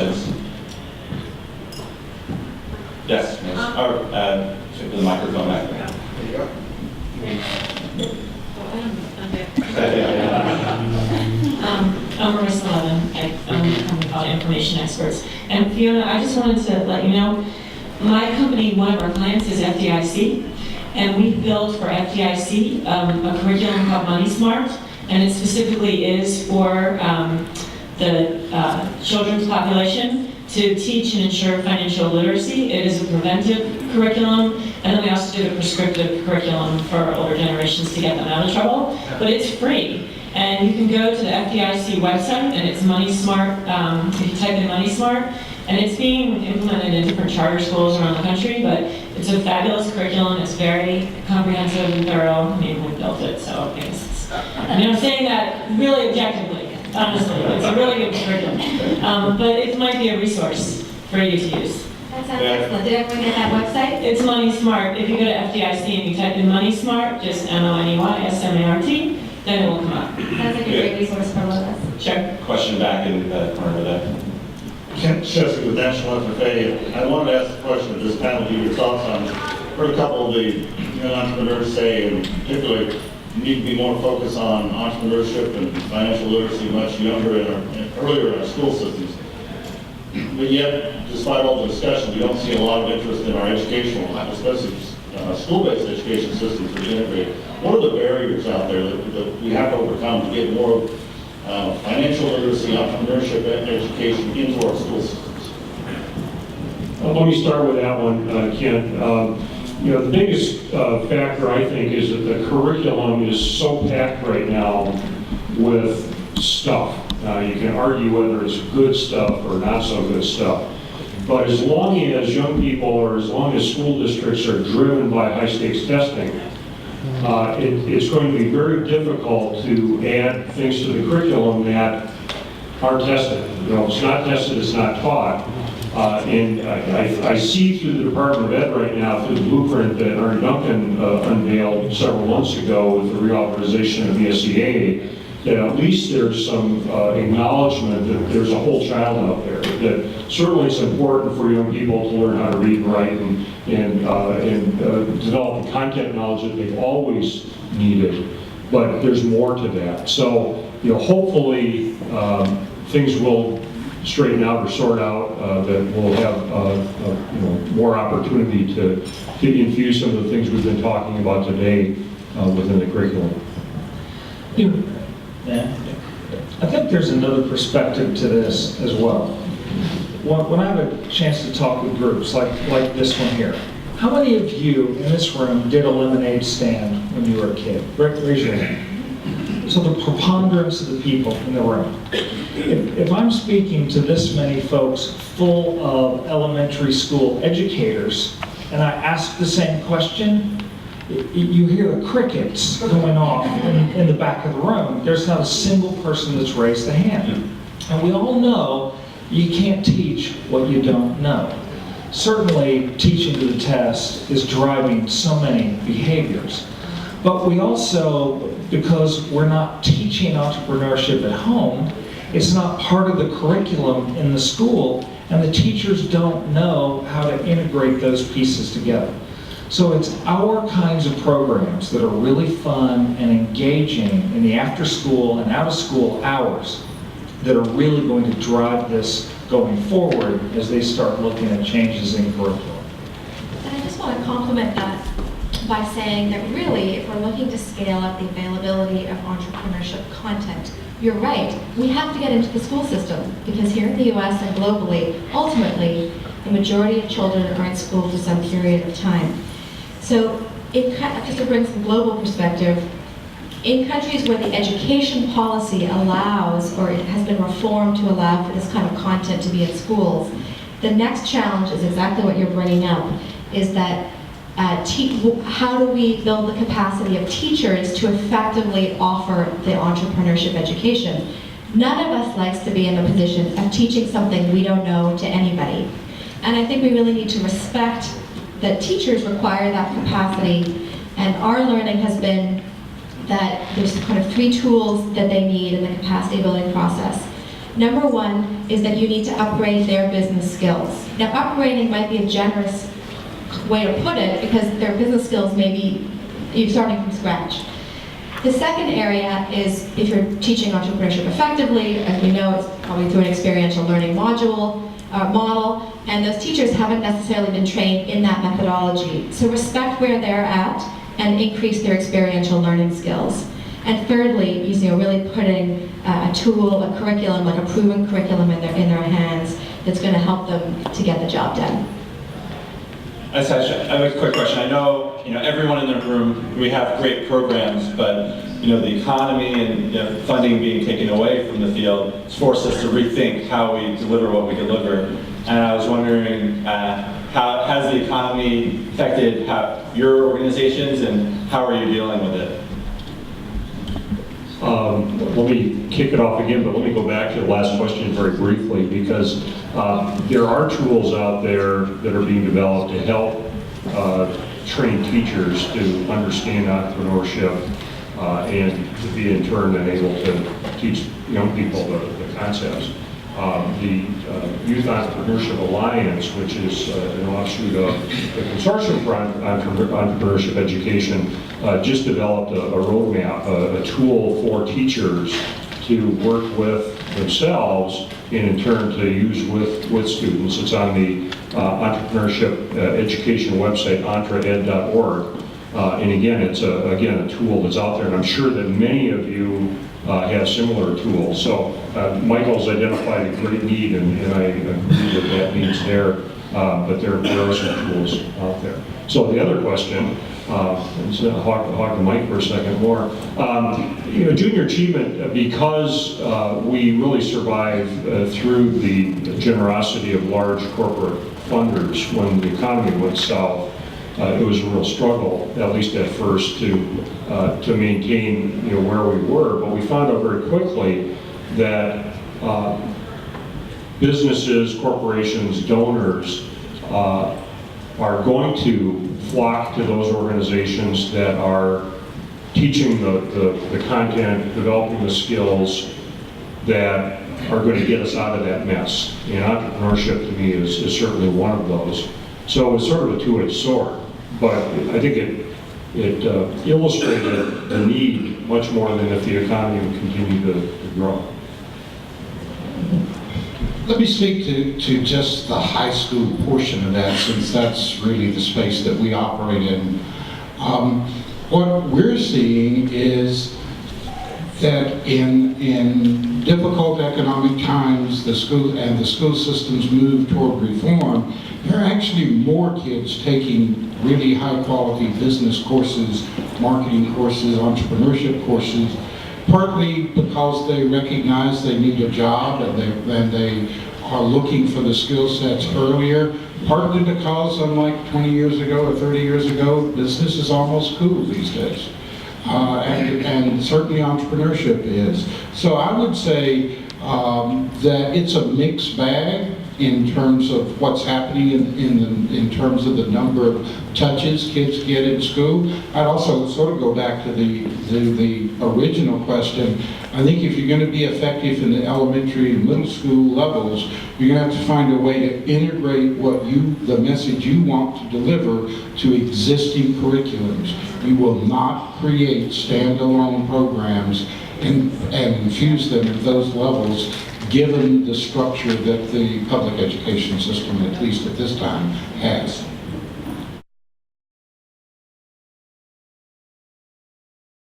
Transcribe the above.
questions? Yes, miss. Or the microphone back there. There you go. I'm Marissa Levin. I'm a company called Information Experts. And Fiona, I just wanted to let you know, my company, one of our clients is FDIC, and we built for FDIC a curriculum called Money Smart, and it specifically is for the children's population to teach and ensure financial literacy. It is a preventive curriculum, and then we also do the prescriptive curriculum for older generations to get them out of trouble. But it's free, and you can go to the FDIC website, and it's Money Smart. If you type in Money Smart, and it's being implemented in different charter schools around the country. But it's a fabulous curriculum. It's very comprehensive and thorough. I mean, we built it, so it's. I mean, I'm saying that really objectively. Honestly, it's a really good curriculum. But it might be a resource for you to use. That sounds excellent. Did everyone get that website? It's Money Smart. If you go to FDIC and you type in Money Smart, just MONEYSMART, then it will come up. Sounds like a great resource for all of us. Sure. Question back in the corner there. Kent Chesky with National FFA. I wanted to ask a question of this panel, to your thoughts on, heard a couple of the young entrepreneurs say, and particularly, you need to be more focused on entrepreneurship and financial literacy much younger and earlier in our school systems. But yet, despite all the discussion, we don't see a lot of interest in our educational, especially school-based education systems to integrate. What are the barriers out there that we have to overcome to get more financial literacy, entrepreneurship, and education into our school systems? Let me start with that one, Ken. You know, the biggest factor, I think, is that the curriculum is so packed right now with stuff. You can argue whether it's good stuff or not so good stuff. But as long as young people, or as long as school districts are driven by high-stakes testing, it's going to be very difficult to add things to the curriculum that aren't tested. You know, if it's not tested, it's not taught. And I see through the Department of Ed right now, through the blueprint that Ernie Duncan unveiled several months ago with the reauthorization of the SEA, that at least there's some acknowledgement that there's a whole child out there. That certainly it's important for young people to learn how to read and write and develop the content knowledge that they've always needed. But there's more to that. So, you know, hopefully things will straighten out or sort out, that we'll have you know, more opportunity to infuse some of the things we've been talking about today within the curriculum. Yeah. I think there's another perspective to this as well. When I have a chance to talk with groups like this one here, how many of you in this room did a lemonade stand when you were a kid? Raise your hand. So the preponderance of the people in the room. If I'm speaking to this many folks full of elementary school educators, and I ask the same question, you hear the crickets going off in the back of the room. There's not a single person that's raised a hand. And we all know you can't teach what you don't know. Certainly, teaching to the test is driving so many behaviors. But we also, because we're not teaching entrepreneurship at home, it's not part of the curriculum in the school, and the teachers don't know how to integrate those pieces together. So it's our kinds of programs that are really fun and engaging in the after school and out of school hours that are really going to drive this going forward as they start looking at changes in curriculum. And I just want to complement that by saying that really, if we're looking to scale up the availability of entrepreneurship content, you're right, we have to get into the school system, because here in the US and globally, ultimately, the majority of children are in school for some period of time. So, just to bring some global perspective, in countries where the education policy allows, or it has been reformed to allow for this kind of content to be in schools, the next challenge is exactly what you're bringing up, is that how do we build the capacity of teachers to effectively offer the entrepreneurship education? None of us likes to be in the position of teaching something we don't know to anybody. And I think we really need to respect that teachers require that capacity, and our learning has been that there's kind of 3 tools that they need in the capacity building process. Number one is that you need to upgrade their business skills. Now, upgrading might be a generous way to put it because their business skills may be, you're starting from scratch. The second area is if you're teaching entrepreneurship effectively, as we know, it's probably through an experiential learning model, and those teachers haven't necessarily been trained in that methodology. So respect where they're at and increase their experiential learning skills. And thirdly, really putting a tool, a curriculum, like a proven curriculum in their hands that's going to help them to get the job done. I have a quick question. I know, everyone in the room, we have great programs, but, the economy and funding being taken away from the field has forced us to rethink how we deliver what we deliver. And I was wondering, how has the economy affected your organizations, and how are you dealing with it? Let me kick it off again, but let me go back to the last question very briefly, because there are tools out there that are being developed to help train teachers to understand entrepreneurship and to be in turn then able to teach young people the concepts. The Youth Entrepreneurship Alliance, which is an offshoot of the Consortium for Entrepreneurship Education, just developed a roadmap, a tool for teachers to work with themselves and in turn to use with students. It's on the Entrepreneurship Education website, entreed.org. And again, it's a tool that's out there, and I'm sure that many of you have similar tools. So Michael's identified a great need, and I agree that needs there, but there are some tools out there. So the other question, let's hog the mic for a second more. Junior achievement, because we really survive through the generosity of large corporate funders when the economy went south. It was a real struggle, at least at first, to maintain where we were. But we found out very quickly that businesses, corporations, donors are going to flock to those organizations that are teaching the content, developing the skills that are going to get us out of that mess. And entrepreneurship to me is certainly one of those. So it's sort of a two-edged sword. But I think it illustrated the need much more than if the economy would continue to grow. Let me speak to just the high school portion of that, since that's really the space that we operate in. What we're seeing is that in difficult economic times, the school systems move toward reform. There are actually more kids taking really high quality business courses, marketing courses, entrepreneurship courses, partly because they recognize they need a job and they are looking for the skill sets earlier, partly because unlike 20 years ago or 30 years ago, business is almost cool these days. And certainly entrepreneurship is. So I would say that it's a mixed bag in terms of what's happening in terms of the number of touches kids get in school. I'd also sort of go back to the original question. I think if you're going to be effective in the elementary and middle school levels, you're going to have to find a way to integrate the message you want to deliver to existing curriculums. You will not create standalone programs and infuse them at those levels, given the structure that the public education system, at least at this time, has.